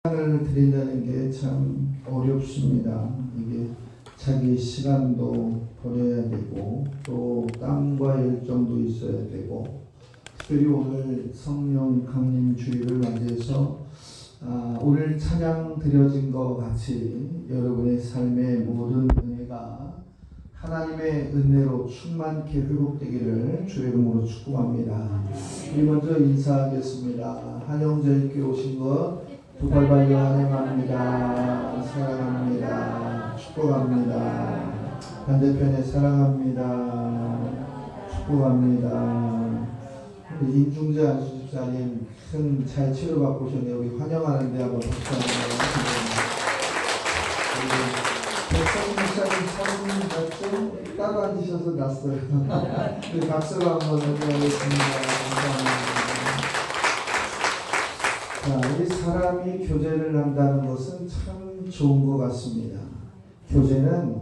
시간을 드린다는 게 참 어렵습니다. 이게 자기 시간도 버려야 되고 또 땀과 열정도 있어야 되고, 특별히 오늘 성령 강림 주일을 맞이해서 오늘 찬양 드려진 것 같이 여러분의 삶의 모든 은혜가 하나님의 은혜로 충만케 회복되기를 주의 이름으로 축복합니다. 우리 먼저 인사하겠습니다. 한영절께 오신 것 두 발 발려 환영합니다. 사랑합니다. 축복합니다. 반대편에 사랑합니다. 축복합니다. 우리 임중재 안수집사님 큰 잘 치료받고 오셨네요. 우리 환영하는데 한번 박수 한번 주세요. 백성목사님 사모님 따로 앉으셔서 났어요. 우리 박수로 한번 해주겠습니다. 감사합니다. 우리 사람이 교제를 한다는 것은 참 좋은 것 같습니다. 교제는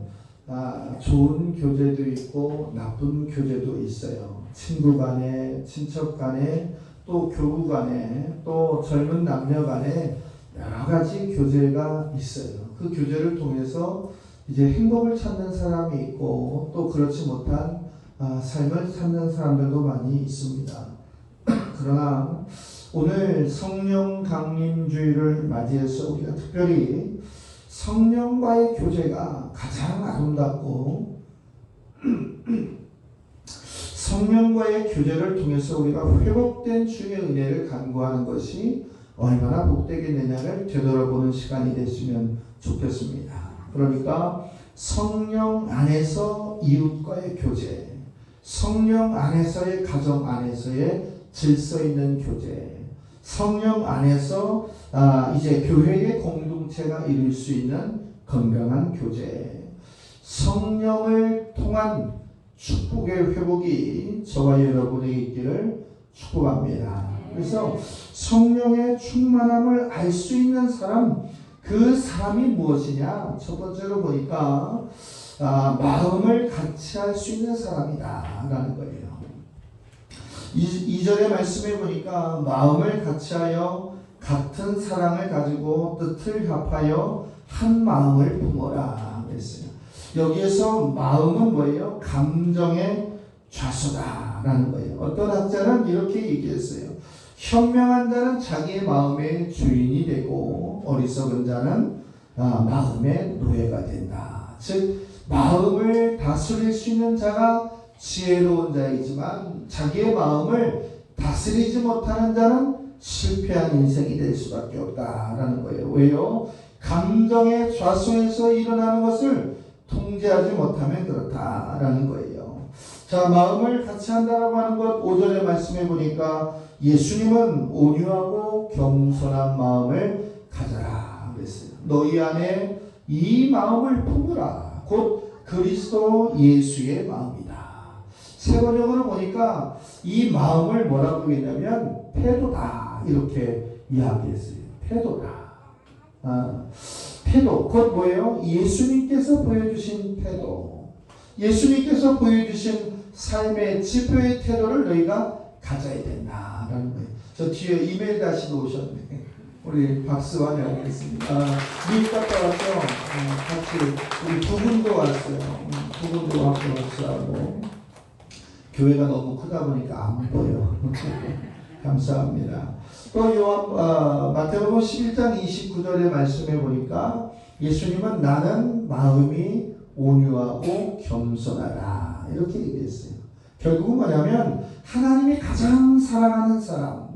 좋은 교제도 있고 나쁜 교제도 있어요. 친구 간에, 친척 간에, 또 교우 간에, 또 젊은 남녀 간에 여러 가지 교제가 있어요. 그 교제를 통해서 이제 행복을 찾는 사람이 있고 또 그렇지 못한 삶을 찾는 사람들도 많이 있습니다. 그러나 오늘 성령 강림주일을 맞이해서 우리가 특별히 성령과의 교제가 가장 아름답고 성령과의 교제를 통해서 우리가 회복된 주의 은혜를 간구하는 것이 얼마나 복되겠느냐를 되돌아보는 시간이 됐으면 좋겠습니다. 그러니까 성령 안에서 이웃과의 교제, 성령 안에서의 가정 안에서의 질서 있는 교제, 성령 안에서 이제 교회의 공동체가 이룰 수 있는 건강한 교제, 성령을 통한 축복의 회복이 저와 여러분에게 있기를 축복합니다. 그래서 성령의 충만함을 알 수 있는 사람, 그 사람이 무엇이냐? 첫 번째로 보니까 마음을 같이 할 수 있는 사람이다 라는 거예요. 2절의 말씀에 보니까 마음을 같이하여 같은 사랑을 가지고 뜻을 합하여 한 마음을 품어라 그랬어요. 여기에서 마음은 뭐예요? 감정의 좌소다라는 거예요. 어떤 학자는 이렇게 얘기했어요. 현명한 자는 자기의 마음의 주인이 되고 어리석은 자는 마음의 노예가 된다. 즉 마음을 다스릴 수 있는 자가 지혜로운 자이지만 자기의 마음을 다스리지 못하는 자는 실패한 인생이 될 수밖에 없다라는 거예요. 왜요? 감정의 좌소에서 일어나는 것을 통제하지 못하면 그렇다라는 거예요. 자, 마음을 같이 한다라고 하는 것 5절의 말씀에 보니까 예수님은 온유하고 겸손한 마음을 가져라 그랬어요. 너희 안에 이 마음을 품으라. 곧 그리스도 예수의 마음이다. 세 번역으로 보니까 이 마음을 뭐라고 했냐면 태도다 이렇게 이야기했어요. 태도다. 태도 곧 뭐예요? 예수님께서 보여주신 태도, 예수님께서 보여주신 삶의 지표의 태도를 너희가 가져야 된다라는 거예요. 저 뒤에 이메일 다시도 오셨네. 우리 박수 환영하겠습니다. 미국 갔다 와서 같이 우리 두 분도 왔어요. 두 분도 와서 박수하고. 교회가 너무 크다 보니까 안 보여. 감사합니다. 또 마태복음 11장 29절의 말씀에 보니까 예수님은 나는 마음이 온유하고 겸손하다 이렇게 얘기했어요. 결국은 뭐냐면 하나님이 가장 사랑하는 사람,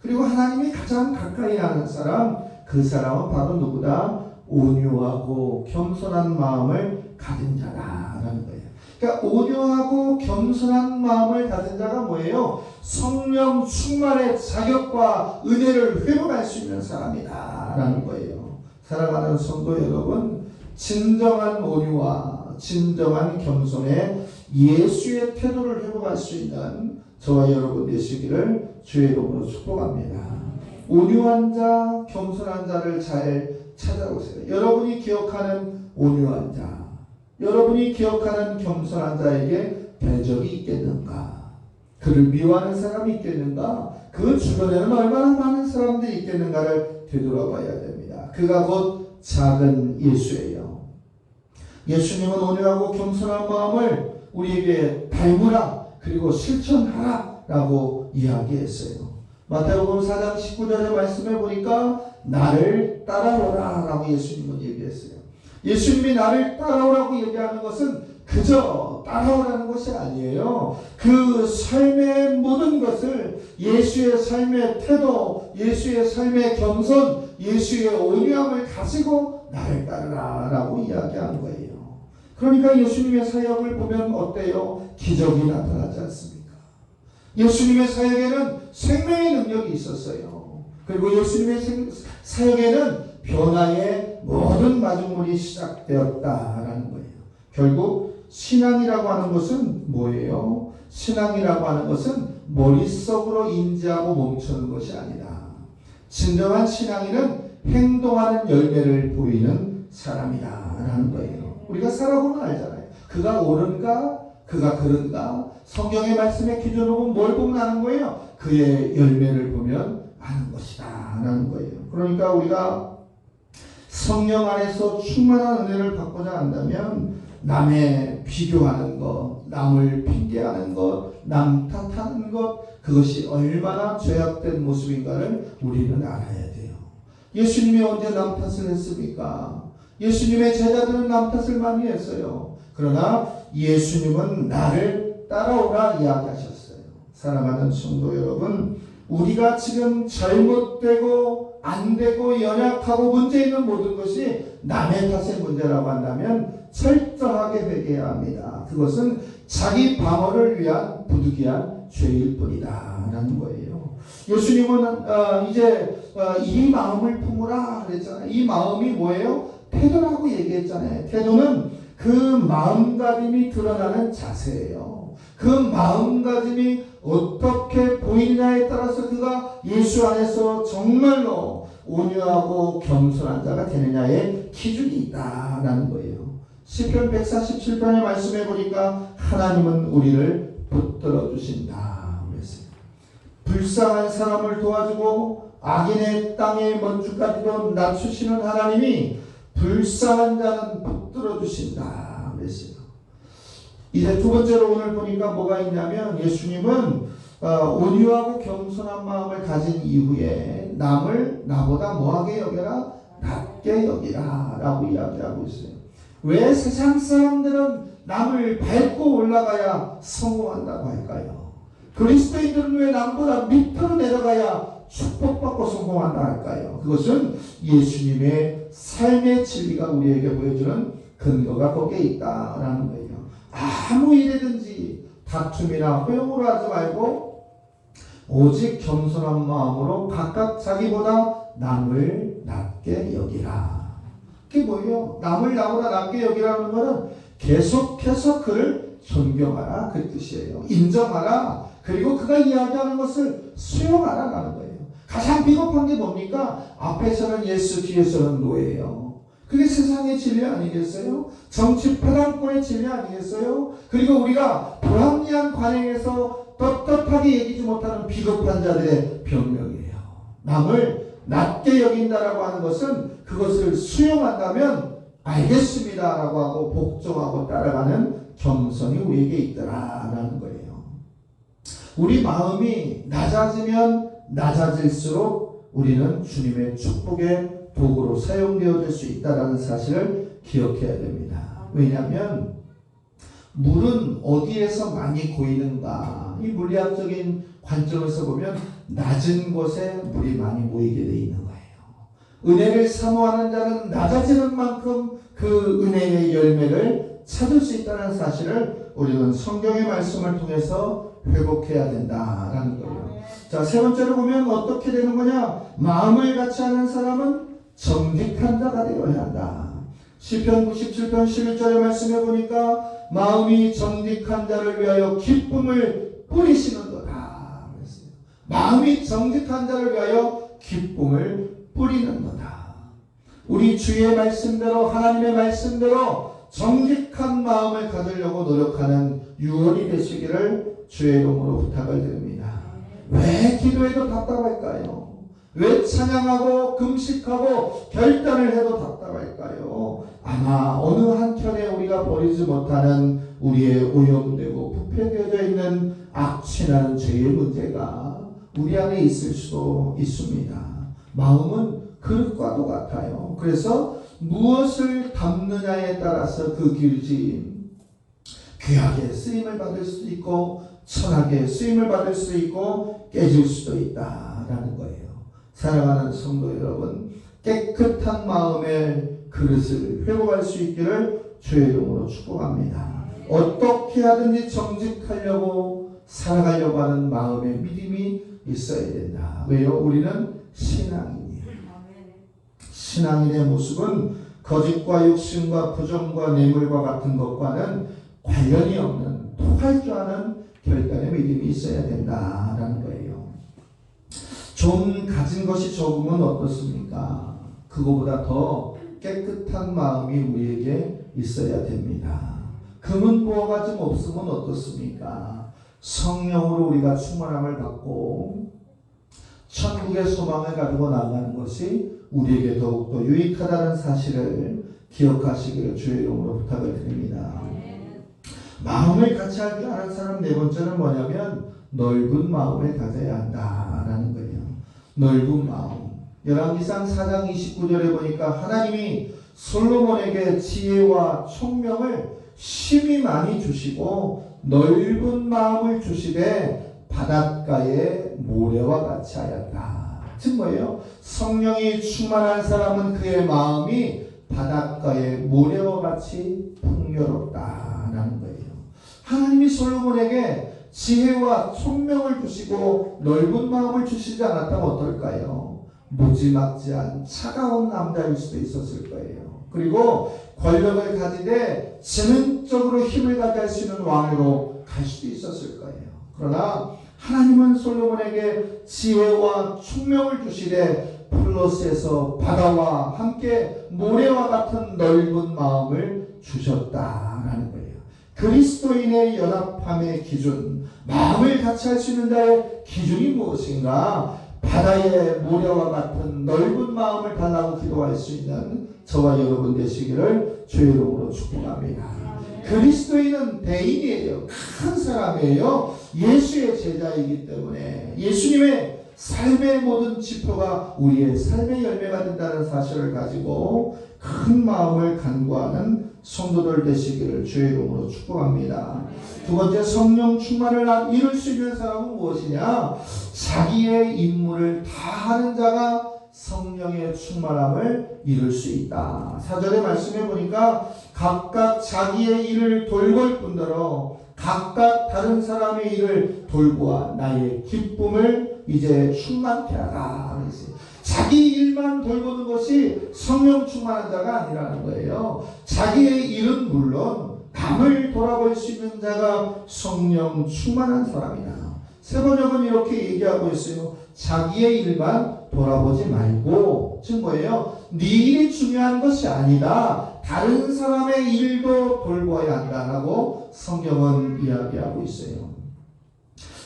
그리고 하나님이 가장 가까이 하는 사람, 그 사람은 바로 누구다? 온유하고 겸손한 마음을 가진 자다라는 거예요. 그러니까 온유하고 겸손한 마음을 가진 자가 뭐예요? 성령 충만의 자격과 은혜를 회복할 수 있는 사람이다 라는 거예요. 사랑하는 성도 여러분, 진정한 온유와 진정한 겸손의 예수의 태도를 회복할 수 있는 저와 여러분 되시기를 주의 이름으로 축복합니다. 온유한 자, 겸손한 자를 잘 찾아보세요. 여러분이 기억하는 온유한 자, 여러분이 기억하는 겸손한 자에게 대적이 있겠는가? 그를 미워하는 사람이 있겠는가? 그 주변에는 얼마나 많은 사람들이 있겠는가를 되돌아봐야 됩니다. 그가 곧 작은 예수예요. 예수님은 온유하고 겸손한 마음을 우리에게 닮으라 그리고 실천하라 라고 이야기했어요. 마태복음 4장 19절의 말씀에 보니까 나를 따라오라 라고 예수님은 얘기했어요. 예수님이 나를 따라오라고 얘기하는 것은 그저 따라오라는 것이 아니에요. 그 삶의 모든 것을 예수의 삶의 태도, 예수의 삶의 겸손, 예수의 온유함을 가지고 나를 따르라 라고 이야기하는 거예요. 그러니까 예수님의 사역을 보면 어때요? 기적이 나타나지 않습니까? 예수님의 사역에는 생명의 능력이 있었어요. 그리고 예수님의 사역에는 변화의 모든 마중물이 시작되었다라는 거예요. 결국 신앙이라고 하는 것은 뭐예요? 신앙이라고 하는 것은 머릿속으로 인지하고 멈추는 것이 아니다. 진정한 신앙인은 행동하는 열매를 보이는 사람이다라는 거예요. 우리가 살아보면 알잖아요. 그가 옳은가? 그가 그른가? 성경의 말씀의 기준으로 뭘 보면 아는 거예요? 그의 열매를 보면 아는 것이다 라는 거예요. 그러니까 우리가 성령 안에서 충만한 은혜를 받고자 한다면 남의 비교하는 것, 남을 핑계하는 것, 남 탓하는 것, 그것이 얼마나 죄악된 모습인가를 우리는 알아야 돼요. 예수님이 언제 남 탓을 했습니까? 예수님의 제자들은 남 탓을 많이 했어요. 그러나 예수님은 나를 따라오라 이야기하셨어요. 사랑하는 성도 여러분, 우리가 지금 잘못되고 안되고 연약하고 문제 있는 모든 것이 남의 탓의 문제라고 한다면 철저하게 회개해야 합니다. 그것은 자기 방어를 위한 부득이한 죄일 뿐이다 라는 거예요. 예수님은 이제 이 마음을 품으라 그랬잖아요. 이 마음이 뭐예요? 태도라고 얘기했잖아요. 태도는 그 마음가짐이 드러나는 자세예요. 그 마음가짐이 어떻게 보이느냐에 따라서 그가 예수 안에서 정말로 온유하고 겸손한 자가 되느냐의 기준이 있다라는 거예요. 시편 147편의 말씀해 보니까 하나님은 우리를 붙들어 주신다 그랬어요. 불쌍한 사람을 도와주고 악인의 땅의 먼지까지도 낮추시는 하나님이 불쌍한 자는 붙들어 주신다 그랬어요. 이제 두 번째로 오늘 보니까 뭐가 있냐면 예수님은 온유하고 겸손한 마음을 가진 이후에 남을 나보다 뭐하게 여겨라? 낮게 여기라 라고 이야기하고 있어요. 왜 세상 사람들은 남을 밟고 올라가야 성공한다고 할까요? 그리스도인들은 왜 남보다 밑으로 내려가야 축복받고 성공한다 할까요? 그것은 예수님의 삶의 진리가 우리에게 보여주는 근거가 거기에 있다라는 거예요. 아무 일이든지 다툼이나 허용으로 하지 말고 오직 겸손한 마음으로 각각 자기보다 남을 낮게 여기라. 그게 뭐예요? 남을 나보다 낮게 여기라는 것은 계속해서 그를 존경하라 그 뜻이에요. 인정하라. 그리고 그가 이야기하는 것을 수용하라라는 거예요. 가장 비겁한 게 뭡니까? 앞에서는 예수, 뒤에서는 노예예요. 그게 세상의 진리 아니겠어요? 정치 패당권의 진리 아니겠어요? 그리고 우리가 불합리한 관행에서 떳떳하게 얘기지 못하는 비겁한 자들의 변명이에요. 남을 낮게 여긴다라고 하는 것은 그것을 수용한다면 알겠습니다라고 하고 복종하고 따라가는 겸손이 우리에게 있더라라는 거예요. 우리 마음이 낮아지면 낮아질수록 우리는 주님의 축복의 도구로 사용되어질 수 있다는 사실을 기억해야 됩니다. 왜냐하면 물은 어디에서 많이 고이는가? 이 물리학적인 관점에서 보면 낮은 곳에 물이 많이 모이게 되어 있는 거예요. 은혜를 사모하는 자는 낮아지는 만큼 그 은혜의 열매를 찾을 수 있다는 사실을 우리는 성경의 말씀을 통해서 회복해야 된다라는 거예요. 자, 세 번째로 보면 어떻게 되는 거냐? 마음을 같이 하는 사람은 정직한 자가 되어야 한다. 시편 97편 11절의 말씀에 보니까 마음이 정직한 자를 위하여 기쁨을 뿌리시는 거다. 마음이 정직한 자를 위하여 기쁨을 뿌리는 거다. 우리 주의 말씀대로 하나님의 말씀대로 정직한 마음을 가지려고 노력하는 유언이 되시기를 주의 이름으로 부탁을 드립니다. 왜 기도해도 답답할까요? 왜 찬양하고 금식하고 결단을 해도 답답할까요? 아마 어느 한켠에 우리가 버리지 못하는 우리의 오염되고 부패되어져 있는 악취나는 죄의 문제가 우리 안에 있을 수도 있습니다. 마음은 그릇과도 같아요. 그래서 무엇을 담느냐에 따라서 그 그릇이 귀하게 쓰임을 받을 수도 있고 천하게 쓰임을 받을 수도 있고 깨질 수도 있다라는 거예요. 사랑하는 성도 여러분, 깨끗한 마음의 그릇을 회복할 수 있기를 주의 이름으로 축복합니다. 어떻게 하든지 정직하려고 살아가려고 하는 마음의 믿음이 있어야 된다. 왜요? 우리는 신앙인이에요. 신앙인의 모습은 거짓과 욕심과 부정과 뇌물과 같은 것과는 관련이 없는 통할 줄 아는 결단의 믿음이 있어야 된다라는 거예요. 좀 가진 것이 적으면 어떻습니까? 그거보다 더 깨끗한 마음이 우리에게 있어야 됩니다. 금은 부어가 좀 없으면 어떻습니까? 성령으로 우리가 충만함을 받고 천국의 소망을 가지고 나아가는 것이 우리에게 더욱더 유익하다는 사실을 기억하시기를 주의 이름으로 부탁을 드립니다. 마음을 같이 할 줄 아는 사람 네 번째는 뭐냐면 넓은 마음을 가져야 한다라는 거예요. 넓은 마음. 열왕기상 4장 29절에 보니까 하나님이 솔로몬에게 지혜와 총명을 심히 많이 주시고 넓은 마음을 주시되 바닷가의 모래와 같이 하였다. 즉 뭐예요? 성령이 충만한 사람은 그의 마음이 바닷가의 모래와 같이 풍요롭다라는 거예요. 하나님이 솔로몬에게 지혜와 총명을 주시고 넓은 마음을 주시지 않았다면 어떨까요? 무지막지한 차가운 남자일 수도 있었을 거예요. 그리고 권력을 가지되 지능적으로 힘을 가질 수 있는 왕으로 갈 수도 있었을 거예요. 그러나 하나님은 솔로몬에게 지혜와 총명을 주시되 플러스에서 바다와 함께 모래와 같은 넓은 마음을 주셨다라는 거예요. 그리스도인의 연합함의 기준, 마음을 같이 할 수 있는 자의 기준이 무엇인가? 바다의 모래와 같은 넓은 마음을 달라고 기도할 수 있는 저와 여러분 되시기를 주의 이름으로 축복합니다. 그리스도인은 대인이에요. 큰 사람이에요. 예수의 제자이기 때문에 예수님의 삶의 모든 지표가 우리의 삶의 열매가 된다는 사실을 가지고 큰 마음을 간구하는 성도들 되시기를 주의 이름으로 축복합니다. 두 번째, 성령 충만을 이룰 수 있는 사람은 무엇이냐? 자기의 임무를 다하는 자가 성령의 충만함을 이룰 수 있다. 4절의 말씀에 보니까 각각 자기의 일을 돌볼 뿐더러 각각 다른 사람의 일을 돌보아 나의 기쁨을 이제 충만케 하라. 자기 일만 돌보는 것이 성령 충만한 자가 아니라는 거예요. 자기의 일은 물론 남을 돌아볼 수 있는 자가 성령 충만한 사람이다. 세번역은 이렇게 얘기하고 있어요. 자기의 일만 돌아보지 말고, 즉 뭐예요? 네 일이 중요한 것이 아니다. 다른 사람의 일도 돌보아야 한다라고 성경은 이야기하고 있어요.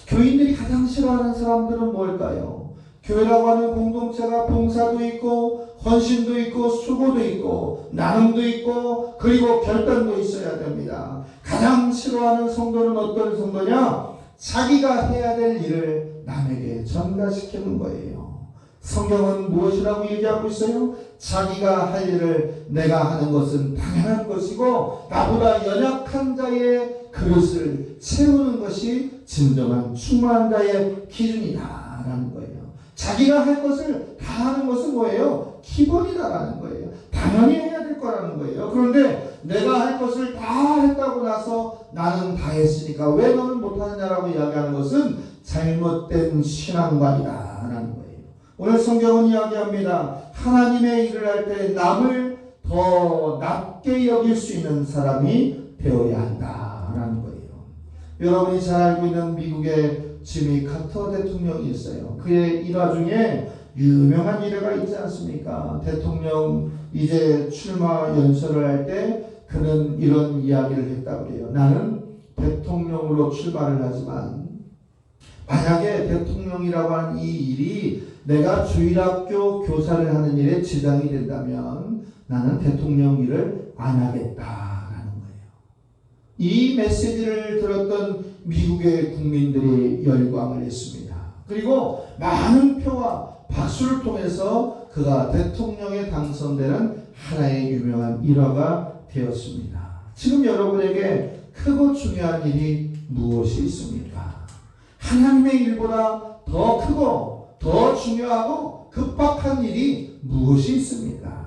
교인들이 가장 싫어하는 사람들은 뭘까요? 교회라고 하는 공동체가 봉사도 있고 헌신도 있고 수고도 있고 나눔도 있고 그리고 결단도 있어야 됩니다. 가장 싫어하는 성도는 어떤 성도냐? 자기가 해야 될 일을 남에게 전가시키는 거예요. 성경은 무엇이라고 얘기하고 있어요? 자기가 할 일을 내가 하는 것은 당연한 것이고 나보다 연약한 자의 그릇을 채우는 것이 진정한 충만한 자의 기준이다라는 거예요. 자기가 할 것을 다 하는 것은 뭐예요? 기본이다라는 거예요. 당연히 해야 될 거라는 거예요. 그런데 내가 할 것을 다 했다고 나서 나는 다 했으니까 왜 너는 못하느냐라고 이야기하는 것은 잘못된 신앙관이다라는 거예요. 오늘 성경은 이야기합니다. 하나님의 일을 할 때 남을 더 낮게 여길 수 있는 사람이 되어야 한다라는 거예요. 여러분이 잘 알고 있는 미국의 지미 카터 대통령이 있어요. 그의 일화 중에 유명한 일화가 있지 않습니까? 대통령 이제 출마 연설을 할 때 그는 이런 이야기를 했다고 해요. 나는 대통령으로 출마를 하지만 만약에 대통령이라고 하는 이 일이 내가 주일학교 교사를 하는 일에 지장이 된다면 나는 대통령 일을 안 하겠다라는 거예요. 이 메시지를 들었던 미국의 국민들이 열광을 했습니다. 그리고 많은 표와 박수를 통해서 그가 대통령에 당선되는 하나의 유명한 일화가 되었습니다. 지금 여러분에게 크고 중요한 일이 무엇이 있습니까? 하나님의 일보다 더 크고 더 중요하고 급박한 일이 무엇이 있습니까?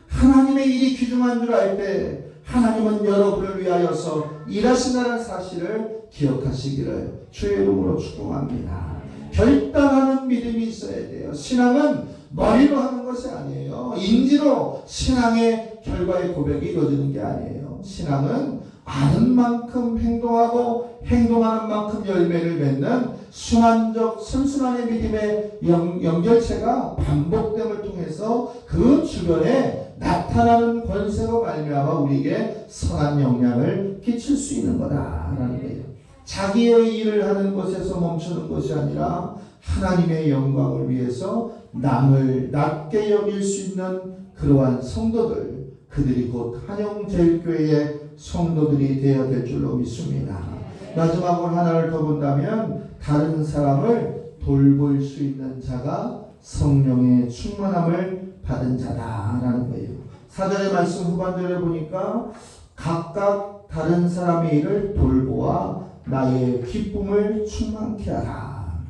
하나님의 일이 귀중한 줄 알 때 하나님은 여러분을 위하여서 일하신다는 사실을 기억하시기를 주의 이름으로 축복합니다. 결단하는 믿음이 있어야 돼요. 신앙은 머리로 하는 것이 아니에요. 인지로 신앙의 결과의 고백이 이루어지는 게 아니에요. 신앙은 아는 만큼 행동하고 행동하는 만큼 열매를 맺는 순환적 선순환의 믿음의 연결체가 반복됨을 통해서 그 주변에 나타나는 권세로 말미암아 우리에게 선한 영향을 끼칠 수 있는 거다라는 거예요. 자기의 일을 하는 것에서 멈추는 것이 아니라 하나님의 영광을 위해서 남을 낮게 여길 수 있는 그러한 성도들, 그들이 곧 한영제일교회의 성도들이 되어야 될 줄로 믿습니다. 마지막으로 하나를 더 본다면 다른 사람을 돌볼 수 있는 자가 성령의 충만함을 받은 자다라는 거예요. 4절의 말씀 후반절에 보니까 각각 다른 사람의 일을 돌보아 나의 기쁨을 충만케 하라.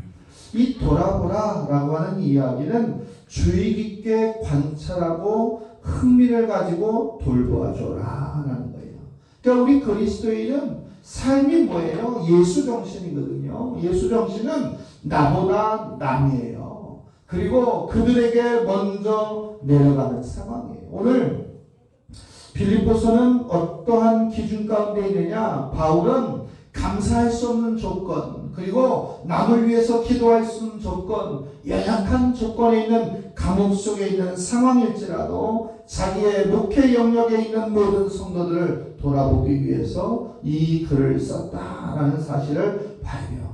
이 돌아보라 라고 하는 이야기는 주의 깊게 관찰하고 흥미를 가지고 돌보아줘라 라는 거예요. 그러니까 우리 그리스도인은 삶이 뭐예요? 예수 정신이거든요. 예수 정신은 나보다 남이에요. 그리고 그들에게 먼저 내려가는 상황이에요. 오늘 빌립보서는 어떠한 기준 가운데 있느냐? 바울은 감사할 수 없는 조건, 그리고 남을 위해서 기도할 수 없는 조건, 연약한 조건에 있는 감옥 속에 있는 상황일지라도 자기의 목회 영역에 있는 모든 성도들을 돌아보기 위해서 이 글을 썼다라는 사실을 봐요.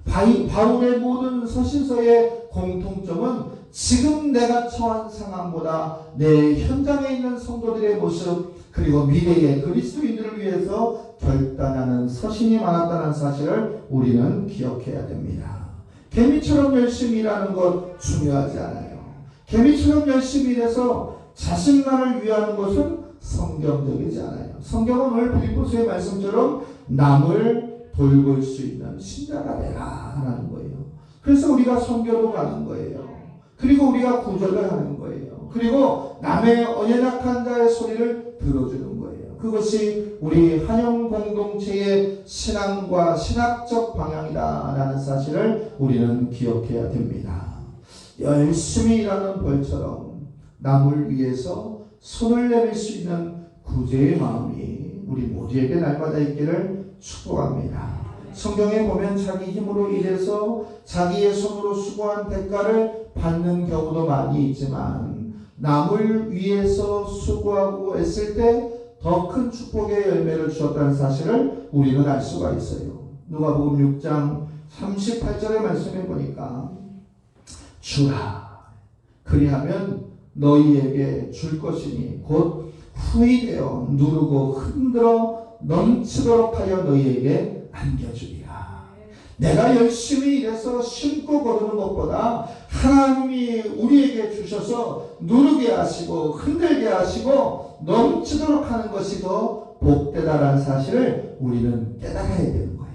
바울의 모든 서신서의 공통점은 지금 내가 처한 상황보다 내 현장에 있는 성도들의 모습, 그리고 미래의 그리스도인들을 위해서 결단하는 서신이 많았다는 사실을 우리는 기억해야 됩니다. 개미처럼 열심히 일하는 것 중요하지 않아요. 개미처럼 열심히 일해서 자신만을 위하는 것은 성경적이지 않아요. 성경은 오늘 빌립보서의 말씀처럼 남을 돌볼 수 있는 신자가 되라 라는 거예요. 그래서 우리가 선교도 가는 거예요. 그리고 우리가 구절을 하는 거예요. 그리고 남의 연약한 자의 소리를 들어주는 거예요. 그것이 우리 한영 공동체의 신앙과 신학적 방향이다라는 사실을 우리는 기억해야 됩니다. 열심히 일하는 벌처럼 남을 위해서 손을 내밀 수 있는 구제의 마음이 우리 모두에게 날마다 있기를 축복합니다. 성경에 보면 자기 힘으로 일해서 자기의 손으로 수고한 대가를 받는 경우도 많이 있지만 남을 위해서 수고하고 애쓸 때 더 큰 축복의 열매를 주었다는 사실을 우리는 알 수가 있어요. 누가복음 6장 38절의 말씀에 보니까 주라 그리하면 너희에게 줄 것이니 곧 후히되어 누르고 흔들어 넘치도록 하여 너희에게 안겨주리라. 내가 열심히 일해서 심고 거두는 것보다 하나님이 우리에게 주셔서 누르게 하시고 흔들게 하시고 넘치도록 하는 것이 더 복되다라는 사실을 우리는 깨달아야 되는 거예요.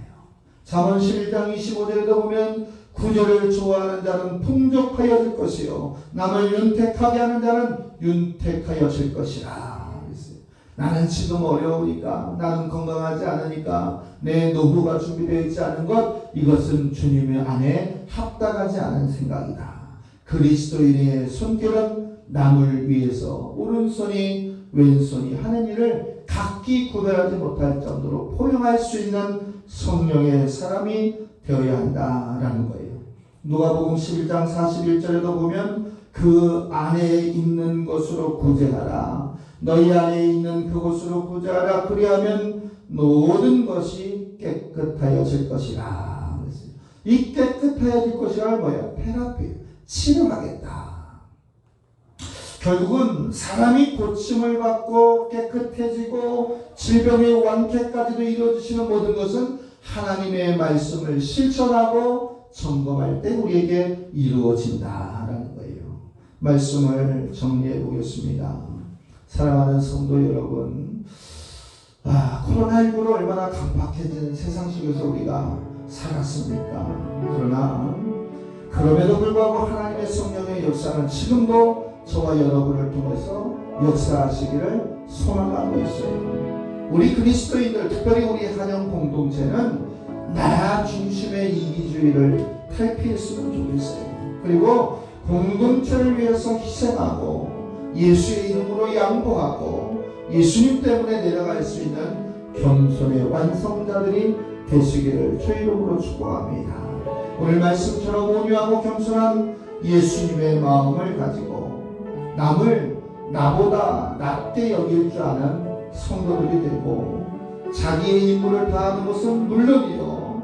잠언 11장 25절에도 보면 구절을 좋아하는 자는 풍족하여질 것이요 남을 윤택하게 하는 자는 윤택하여질 것이라. 나는 지금 어려우니까, 나는 건강하지 않으니까, 내 노후가 준비되어 있지 않은 것, 이것은 주님의 안에 합당하지 않은 생각이다. 그리스도인의 손길은 남을 위해서 오른손이 왼손이 하는 일을 각기 구별하지 못할 정도로 포용할 수 있는 성령의 사람이 되어야 한다라는 거예요. 누가복음 11장 41절에도 보면 그 안에 있는 것으로 구제하라. 너희 안에 있는 그곳으로 구제하라. 그리하면 모든 것이 깨끗하여질 것이라. 이 깨끗하여질 것이라 뭐야? 테라피, 치료하겠다. 결국은 사람이 고침을 받고 깨끗해지고 질병의 완쾌까지도 이루어지시는 모든 것은 하나님의 말씀을 실천하고 점검할 때 우리에게 이루어진다라는 거예요. 말씀을 정리해 보겠습니다. 사랑하는 성도 여러분, 코로나19로 얼마나 강박해진 세상 속에서 우리가 살았습니까? 그러나 그럼에도 불구하고 하나님의 성령의 역사는 지금도 저와 여러분을 통해서 역사하시기를 소망하고 있어요. 우리 그리스도인들, 특별히 우리 한영 공동체는 나 중심의 이기주의를 탈피했으면 좋겠어요. 그리고 공동체를 위해서 희생하고 예수의 이름으로 양보하고 예수님 때문에 내려갈 수 있는 겸손의 완성자들이 되시기를 주의 이름으로 축복합니다. 오늘 말씀처럼 온유하고 겸손한 예수님의 마음을 가지고 남을 나보다 낮게 여길 줄 아는 성도들이 되고 자기의 임무를 다하는 것은 물론이요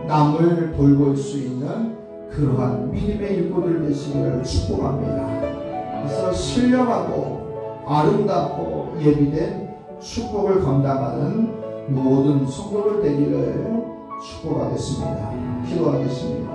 남을 돌볼 수 있는 그러한 믿음의 일꾼들 되시기를 축복합니다. 그래서 신령하고 아름답고 예비된 축복을 감당하는 모든 성도들 되기를 축복하겠습니다. 기도하겠습니다.